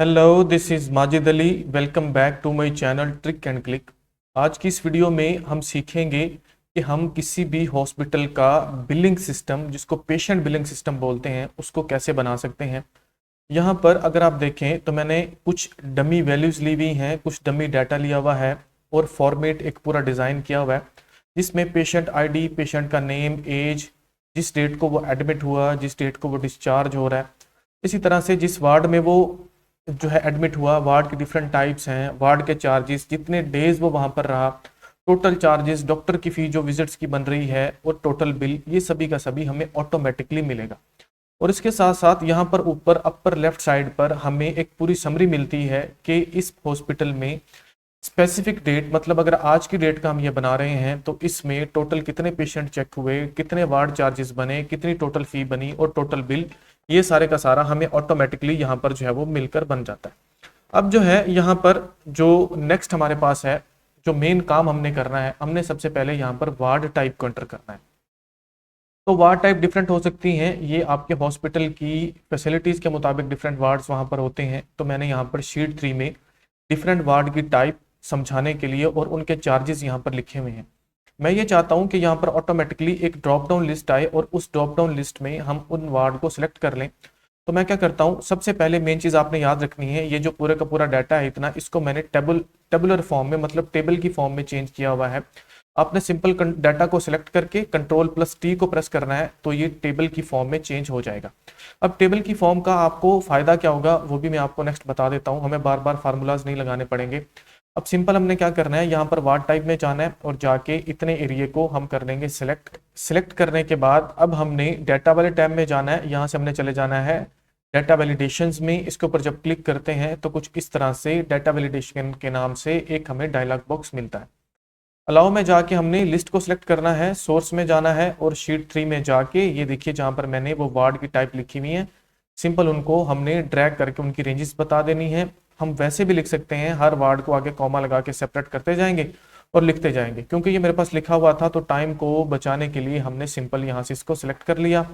Hello, this is Majid Ali. Welcome back to my channel trick and click. आज की इस video में हम सीखेंगे कि हम किसी भी हॉस्पिटल का बिलिंग सिस्टम, जिसको पेशेंट बिलिंग सिस्टम बोलते हैं, उसको कैसे बना सकते हैं। यहाँ पर अगर आप देखें तो मैंने कुछ डमी वैल्यूज़ ली हुई हैं, कुछ डमी डाटा लिया हुआ है और फॉर्मेट एक पूरा डिज़ाइन किया हुआ है जिसमें पेशेंट आईडी, पेशेंट का नेम, एज, जिस डेट को वो एडमिट हुआ, जिस डेट को वो डिस्चार्ज हो रहा है, इसी तरह से जिस वार्ड में वो जो है एडमिट हुआ, वार्ड के डिफरेंट टाइप्स हैं, वार्ड के चार्जेस, जितने डेज वो वहाँ पर रहा, टोटल चार्जेस, डॉक्टर की फी जो विजिट्स की बन रही है और टोटल बिल, ये सभी का सभी हमें ऑटोमेटिकली मिलेगा। और इसके साथ साथ यहाँ पर ऊपर अपर लेफ्ट साइड पर हमें एक पूरी समरी मिलती है कि इस हॉस्पिटल में स्पेसिफिक डेट, मतलब अगर आज की डेट का हम ये बना रहे हैं तो इसमें टोटल कितने पेशेंट चेक हुए, कितने वार्ड चार्जेस बने, कितनी टोटल फी बनी और टोटल बिल, ये सारे का सारा हमें ऑटोमेटिकली यहाँ पर जो है वो मिलकर बन जाता है। अब जो है यहाँ पर जो नेक्स्ट हमारे पास है, जो मेन काम हमने करना है, हमने सबसे पहले यहाँ पर वार्ड टाइप को एंटर करना है। तो वार्ड टाइप डिफरेंट हो सकती हैं, ये आपके हॉस्पिटल की फैसिलिटीज़ के मुताबिक डिफरेंट वार्ड्स वहाँ पर होते हैं। तो मैंने यहाँ पर शीट 3 में डिफरेंट वार्ड की टाइप समझाने के लिए और उनके चार्जेस यहाँ पर लिखे हुए हैं। मैं ये चाहता हूँ कि यहाँ पर ऑटोमेटिकली एक ड्रॉप डाउन लिस्ट आए और उस ड्रॉप डाउन लिस्ट में हम उन वार्ड को सिलेक्ट कर लें। तो मैं क्या करता हूँ, सबसे पहले मेन चीज़ आपने याद रखनी है, ये जो पूरे का पूरा डाटा है इतना, इसको मैंने टेबुलर फॉर्म में, मतलब टेबल की फॉर्म में चेंज किया हुआ है। आपने सिंपल डाटा को सिलेक्ट करके Ctrl+T को प्रेस करना है तो ये टेबल की फॉर्म में चेंज हो जाएगा। अब टेबल की फॉर्म का आपको फायदा क्या होगा वो भी मैं आपको नेक्स्ट बता देता हूँ, हमें बार बार फार्मूलाज नहीं लगाने पड़ेंगे। अब सिंपल हमने क्या करना है, यहाँ पर वार्ड टाइप में जाना है और जाके इतने एरिया को हम कर लेंगे सिलेक्ट करने के बाद अब हमने डाटा वाले टैब में जाना है। यहाँ से हमने चले जाना है डाटा वैलिडेशंस में। इसके ऊपर जब क्लिक करते हैं तो कुछ इस तरह से डाटा वैलिडेशन के नाम से एक हमें डायलॉग बॉक्स मिलता है। अलाउ में जाके हमने लिस्ट को सिलेक्ट करना है, सोर्स में जाना है और शीट 3 में जाके ये देखिए जहां पर मैंने वो वार्ड की टाइप लिखी हुई है, सिंपल उनको हमने ड्रैग करके उनकी रेंजेस बता देनी है। हम वैसे भी लिख सकते हैं, हर वार्ड को आगे कॉमा लगा के सेपरेट करते जाएंगे और लिखते जाएंगे। क्योंकि ये मेरे पास लिखा हुआ था तो टाइम को बचाने के लिए हमने सिंपल यहाँ से इसको सिलेक्ट कर लिया।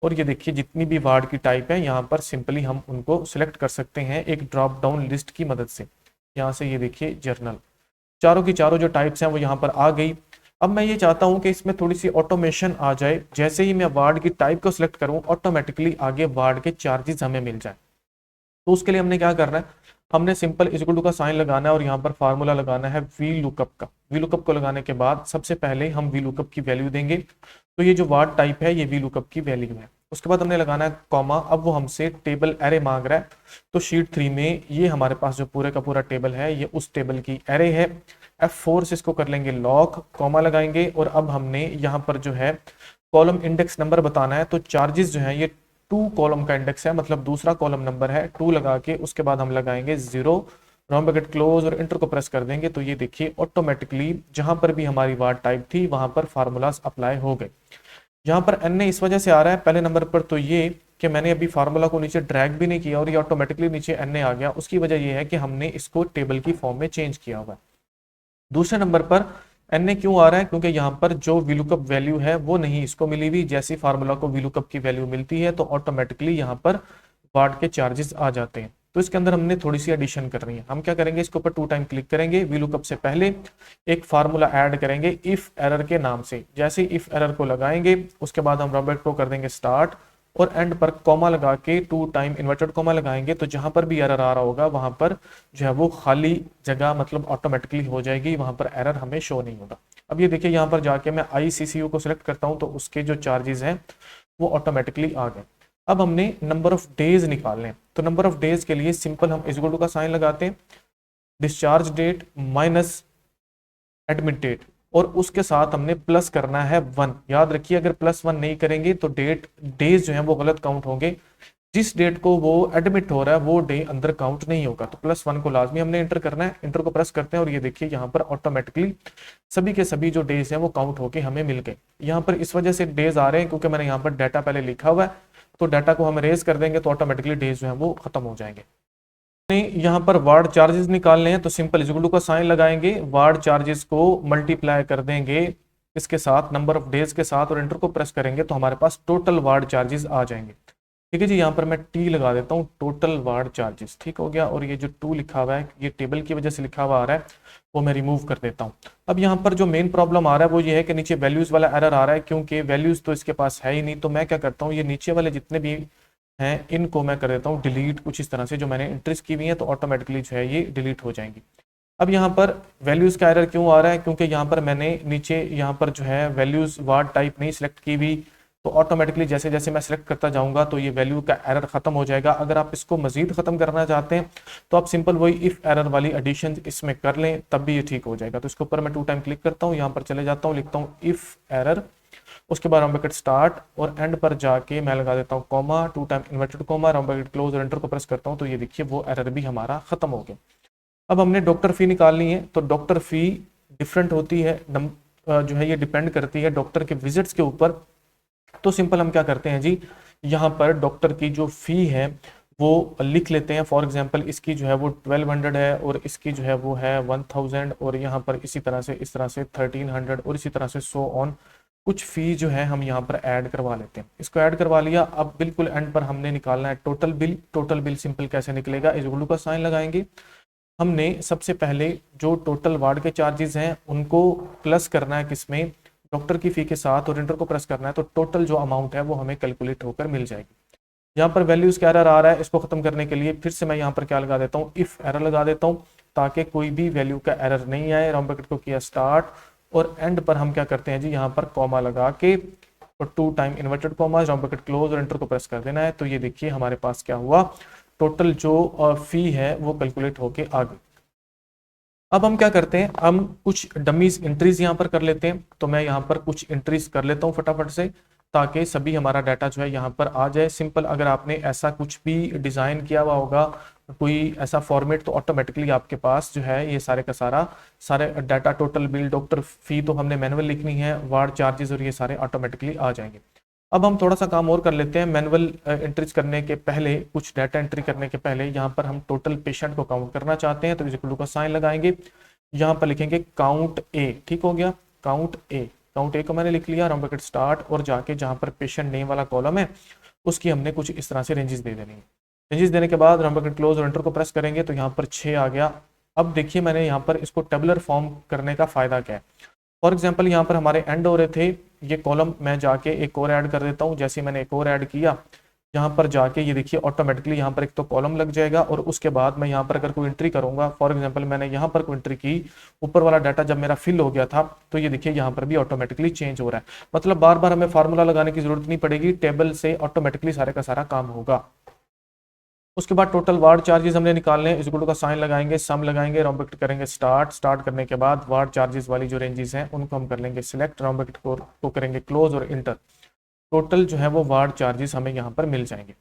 और ये देखिए जितनी भी वार्ड की टाइप है यहाँ पर सिंपली हम उनको सिलेक्ट कर सकते हैं एक ड्रॉप डाउन लिस्ट की मदद से। यहाँ से ये देखिए जर्नल, चारों की चारों जो टाइप्स हैं वो यहाँ पर आ गई। अब मैं ये चाहता हूँ कि इसमें थोड़ी सी ऑटोमेशन आ जाए, जैसे ही मैं वार्ड की टाइप को सिलेक्ट करूँ ऑटोमेटिकली आगे वार्ड के चार्जेस हमें मिल जाए। तो उसके लिए हमने क्या करना है, हमने सिंपल इक्वल टू का साइन लगाना है और यहाँ पर फार्मूला लगाना है वी लुकअप का। वी लुकअप को लगाने के बाद सबसे पहले हम वी लुकअप की वैल्यू देंगे, तो ये जो वार्ड टाइप है ये वी लुकअप की वैल्यू है। उसके बाद हमने लगाना है कॉमा। अब वो हमसे टेबल एरे मांग रहा है, तो शीट 3 में ये हमारे पास जो पूरे का पूरा टेबल है ये उस टेबल की एरे है। F4 से इसको कर लेंगे लॉक, कॉमा लगाएंगे और अब हमने यहाँ पर जो है कॉलम इंडेक्स नंबर बताना है। तो चार्जेस जो है ये 2 कॉलम का इंडेक्स है, मतलब दूसरा कॉलम नंबर है 2 लगा के उसके बाद हम लगाएंगे 0, राउंड ब्रैकेट क्लोज और इंटर को प्रेस कर देंगे। तो ये देखिए ऑटोमेटिकली जहां पर भी हमारी वार्ड टाइप थी वहां पर फार्मूलाज अप्लाई हो गए। यहाँ पर एन इस वजह से आ रहा है पहले नंबर पर, तो ये कि मैंने अभी फार्मूला को नीचे ड्रैग भी नहीं किया और ये ऑटोमेटिकली नीचे एन आ गया। उसकी वजह ये है कि हमने इसको टेबल की फॉर्म में चेंज किया हुआ है। दूसरे नंबर पर एन क्यों आ रहा है, क्योंकि यहाँ पर जो वीलुकअप वैल्यू है वो नहीं इसको मिली हुई। जैसी फार्मूला को वीलुकअप की वैल्यू मिलती है तो ऑटोमेटिकली यहाँ पर वार्ड के चार्जेस आ जाते हैं। तो इसके अंदर हमने थोड़ी सी एडिशन करनी है। हम क्या करेंगे, इसके ऊपर 2 टाइम क्लिक करेंगे, वीलुकअप से पहले एक फार्मूला ऐड करेंगे इफ एरर के नाम से। जैसे ही इफ एरर को लगाएंगे उसके बाद हम रॉबर्ट को कर देंगे स्टार्ट और एंड पर कॉमा लगा के 2 टाइम इन्वर्टेड कॉमा लगाएंगे। तो जहां पर भी एरर आ रहा होगा वहां पर जो है वो खाली जगह मतलब ऑटोमेटिकली हो जाएगी, वहां पर एरर हमें शो नहीं होगा। अब ये देखिए यहाँ पर जाके मैं ICCU को सिलेक्ट करता हूँ तो उसके जो चार्जेस हैं वो ऑटोमेटिकली आ गए। अब हमने नंबर ऑफ डेज निकालने हैं, तो नंबर ऑफ डेज के लिए सिंपल हम इक्वल टू का साइन लगाते हैं, discharge date minus admit date और उसके साथ हमने प्लस करना है 1। याद रखिए अगर +1 नहीं करेंगे तो डेज जो है वो गलत काउंट होंगे। जिस डेट को वो एडमिट हो रहा है वो डे अंदर काउंट नहीं होगा। तो +1 को लाजमी हमने इंटर करना है, इंटर को प्रेस करते हैं और ये देखिए यहाँ पर ऑटोमेटिकली सभी के सभी जो डेज हैं वो काउंट होके हमें मिल गए। यहाँ पर इस वजह से डेज आ रहे हैं क्योंकि मैंने यहाँ पर डाटा पहले लिखा हुआ है, तो डाटा को हम रेज कर देंगे तो ऑटोमेटिकली डेज जो है वो खत्म हो जाएंगे। यहाँ पर वार्ड चार्जेस निकालने हैं तो सिंपल इक्वल टू का साइन लगाएंगे, वार्ड चार्जेस को मल्टीप्लाई कर देंगे इसके साथ नंबर ऑफ डेज के साथ और इंटर को प्रेस करेंगे तो हमारे पास टोटल वार्ड चार्जेस आ जाएंगे। ठीक है जी, यहाँ पर मैं टी लगा देता हूँ, टोटल वार्ड चार्जेस, ठीक हो गया। और ये जो 2 लिखा हुआ है ये टेबल की वजह से लिखा हुआ आ रहा है, वो मैं रिमूव कर देता हूँ। अब यहाँ पर जो मेन प्रॉब्लम आ रहा है वो ये है कि नीचे वैल्यूज वाला एरर आ रहा है, क्योंकि वैल्यूज तो इसके पास है ही नहीं। तो मैं क्या करता हूँ, ये नीचे वाले जितने भी हैं इनको मैं कर देता हूँ डिलीट, कुछ इस तरह से जो मैंने एंट्रीज की हुई है तो ऑटोमेटिकली जो है ये डिलीट हो जाएंगी। अब यहाँ पर वैल्यूज का एरर क्यों आ रहा है, क्योंकि यहाँ पर मैंने नीचे यहाँ पर जो है वैल्यूज वार्ड टाइप नहीं सिलेक्ट की हुई, तो ऑटोमेटिकली जैसे जैसे मैं सिलेक्ट करता जाऊंगा तो ये वैल्यू का एरर खत्म हो जाएगा। अगर आप इसको मजीद खत्म करना चाहते हैं तो आप सिंपल वही इफ एरर वाली एडिशन इसमें कर लें, तब भी ये ठीक हो जाएगा। तो इसके ऊपर मैं 2 टाइम क्लिक करता हूँ, यहाँ पर चले जाता हूँ, लिखता हूँ इफ एरर, उसके बाद राउंड ब्रैकेट स्टार्ट और एंड पर जाके मैं लगा देता हूँ comma, 2 time inverted comma, round bracket close और एंटर को प्रेस करता हूँ, तो ये देखिए वो एरर भी हमारा खत्म हो गया। अब हमने डॉक्टर फी निकालनी है, तो डॉक्टर फी डिफरेंट होती है, जो है ये डिपेंड करती है डॉक्टर के विजिट्स के ऊपर। तो सिंपल हम क्या करते हैं जी, यहाँ पर डॉक्टर की जो फी है वो लिख लेते हैं। फॉर एग्जांपल इसकी जो है वो 1200 है और इसकी जो है वो है 1000 और यहाँ पर इसी तरह से 1300 और इसी तरह से सो ऑन। कुछ फी जो है हम यहाँ पर ऐड करवा लेते हैं, इसको ऐड करवा लिया। अब बिल्कुल एंड पर हमने निकालना है total bill. Total bill simple कैसे निकलेगा, इस गुलू का साइन लगाएंगे। हमने सबसे पहले जो टोटल वार्ड के चार्जेस हैं उनको प्लस करना है किसमें, डॉक्टर की फी के साथ, और इंटर को प्रेस करना है, तो टोटल जो अमाउंट है वो हमें कैलकुलेट होकर मिल जाएगी। यहाँ पर वैल्यूज का एरर आ रहा है, इसको खत्म करने के लिए फिर से मैं यहाँ पर क्या लगा देता हूँ, इफ एरर लगा देता हूँ, ताकि कोई भी वैल्यू का एरर नहीं आए। राउंड ब्रैकेट को किया स्टार्ट और एंड पर हम क्या करते हैं जी, यहाँ पर कॉमा लगा के और 2 time inverted comma, round bracket close और एंटर को प्रेस कर देना है। तो ये देखिए हमारे पास क्या हुआ, टोटल जो फी है वो कैलकुलेट होके आ गई। अब हम क्या करते हैं, हम कुछ डमीज एंट्रीज यहाँ पर कर लेते हैं। तो मैं यहाँ पर कुछ एंट्रीज कर लेता हूँ फटाफट से, ताकि सभी हमारा डाटा जो है यहाँ पर आ जाए। सिंपल अगर आपने ऐसा कुछ भी डिजाइन किया हुआ होगा, कोई ऐसा फॉर्मेट, तो ऑटोमेटिकली आपके पास जो है ये सारे का सारे डाटा, टोटल बिल, डॉक्टर फी तो हमने मैनुअल लिखनी है, वार्ड चार्जेस और ये सारे ऑटोमेटिकली आ जाएंगे। अब हम थोड़ा सा काम और कर लेते हैं। मैनुअल एंट्रीज करने के पहले, कुछ डाटा एंट्री करने के पहले यहाँ पर हम टोटल पेशेंट को काउंट करना चाहते हैं, तो इस इक्वल का साइन लगाएंगे, यहाँ पर लिखेंगे काउंट ए। ठीक हो गया, काउंट ए। काउंट ए को मैंने लिख लिया, राउंड ब्रैकेट स्टार्ट और जाके जहाँ पर पेशेंट नेम वाला कॉलम है उसकी हमने कुछ इस तरह से रेंजेस दे देनी है। रेंजेस देने के बाद राउंड ब्रैकेट क्लोज और एंटर को प्रेस करेंगे तो यहाँ पर 6 आ गया। अब देखिए मैंने यहाँ पर इसको टेबुलर फॉर्म करने का फायदा क्या है। फॉर एग्जाम्पल यहाँ पर हमारे एंड हो रहे थे ये कॉलम, मैं जाके एक और ऐड कर देता हूँ। जैसे मैंने एक और ऐड किया, यहाँ पर जाके ये देखिए ऑटोमेटिकली यहाँ पर एक तो कॉलम लग जाएगा और उसके बाद मैं यहाँ पर अगर कोई एंट्री करूंगा, फॉर एग्जांपल मैंने यहाँ पर कोई एंट्री की, ऊपर वाला डाटा जब मेरा फिल हो गया था तो ये देखिए यहाँ पर भी ऑटोमेटिकली चेंज हो रहा है। मतलब बार बार हमें फार्मूला लगाने की जरूरत नहीं पड़ेगी, टेबल से ऑटोमेटिकली सारे का सारा काम होगा। उसके बाद टोटल वार्ड चार्जेस हमने निकालने हैं, इक्वल का साइन लगाएंगे, सम लगाएंगे, राउंड ब्रैकेट करेंगे स्टार्ट करने के बाद वार्ड चार्जेस वाली जो रेंजेस हैं उनको हम कर लेंगे सिलेक्ट, राउंड ब्रैकेट को करेंगे क्लोज और इंटर। टोटल जो है वो वार्ड चार्जेस हमें यहाँ पर मिल जाएंगे।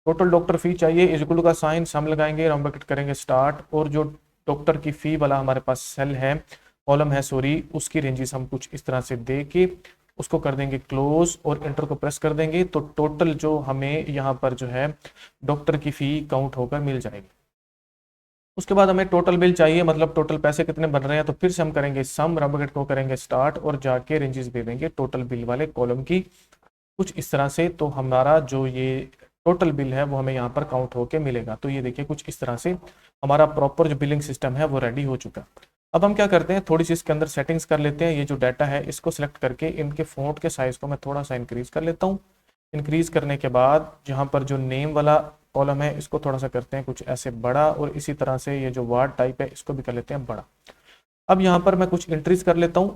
टोटल डॉक्टर फी चाहिए, इक्वल का साइन सम लगाएंगे, राउंड ब्रैकेट करेंगे स्टार्ट और जो डॉक्टर की फी वाला हमारे पास सेल है, कॉलम है सॉरी, उसकी रेंजेस हम कुछ इस तरह से दे के उसको कर देंगे क्लोज और एंटर को प्रेस कर देंगे। तो टोटल जो हमें यहाँ पर जो है डॉक्टर की फी काउंट होकर मिल जाएगी। उसके बाद हमें टोटल बिल चाहिए, मतलब टोटल पैसे कितने बन रहे हैं, तो फिर से हम करेंगे सम, राउंड ब्रैकेट को करेंगे स्टार्ट और जाके रेंजेस दे देंगे टोटल बिल वाले कॉलम की कुछ इस तरह से। तो हमारा जो ये टोटल बिल है वो हमें यहाँ पर काउंट होके मिलेगा। तो ये देखिए कुछ इस तरह से हमारा प्रॉपर जो बिलिंग सिस्टम है वो रेडी हो चुका। अब हम क्या करते हैं, थोड़ी सी इसके अंदर सेटिंग्स कर लेते हैं। ये जो डाटा है इसको सिलेक्ट करके इनके फॉन्ट के साइज को मैं थोड़ा सा इंक्रीज कर लेता हूँ। इंक्रीज करने के बाद जहाँ पर जो नेम वाला कॉलम है इसको थोड़ा सा करते हैं कुछ ऐसे बड़ा और इसी तरह से ये जो वार्ड टाइप है इसको भी कर लेते हैं बड़ा। अब यहाँ पर मैं कुछ एंट्रीज कर लेता हूँ।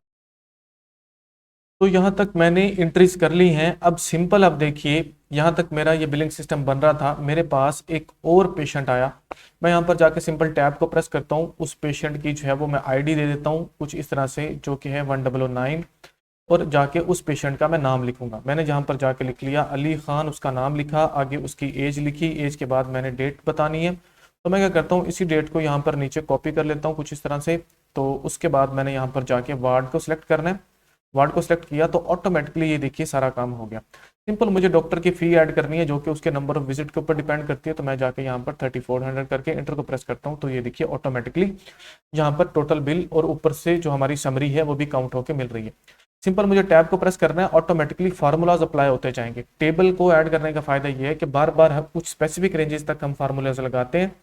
तो यहाँ तक मैंने एंट्रीज कर ली हैं। अब सिंपल, अब देखिए यहाँ तक मेरा ये बिलिंग सिस्टम बन रहा था, मेरे पास एक और पेशेंट आया। मैं यहाँ पर जाके सिंपल टैब को प्रेस करता हूँ, उस पेशेंट की जो है वो मैं आईडी दे देता हूँ कुछ इस तरह से, जो कि है 1009 और जाके उस पेशेंट का मैं नाम लिखूंगा। मैंने जहाँ पर जाके लिख लिया अली खान, उसका नाम लिखा, आगे उसकी एज लिखी, एज के बाद मैंने डेट बतानी है। तो मैं क्या करता हूँ, इसी डेट को यहाँ पर नीचे कॉपी कर लेता हूँ कुछ इस तरह से। तो उसके बाद मैंने यहाँ पर जाके वार्ड को सिलेक्ट करना है, वार्ड को सिलेक्ट किया तो ऑटोमेटिकली ये देखिए सारा काम हो गया। सिंपल मुझे डॉक्टर की फी ऐड करनी है जो कि उसके नंबर ऑफ विजिट के ऊपर डिपेंड करती है। तो मैं जाके यहाँ पर 3400 करके इंटर को प्रेस करता हूँ, तो ये देखिए ऑटोमेटिकली यहाँ पर टोटल बिल और ऊपर से जो हमारी समरी है वो भी काउंट होकर मिल रही है। सिंपल मुझे टैब को प्रेस करना है, ऑटोमेटिकली फार्मूलाज अप्लाई होते जाएंगे। टेबल को ऐड करने का फायदा ये है कि बार बार हम कुछ स्पेसिफिक रेंजेस तक हम फार्मूलाज लगाते हैं।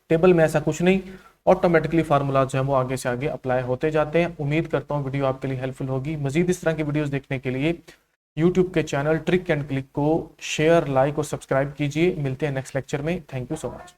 टेबल में ऐसा कुछ नहीं, ऑटोमेटिकली फार्मूलाज जो है वो आगे से आगे अप्लाई होते जाते हैं। उम्मीद करता हूँ वीडियो आपके लिए हेल्पफुल होगी। मजीद इस तरह की वीडियोस देखने के लिए यूट्यूब के चैनल ट्रिक एंड क्लिक को शेयर, लाइक और सब्सक्राइब कीजिए। मिलते हैं नेक्स्ट लेक्चर में। Thank you so much.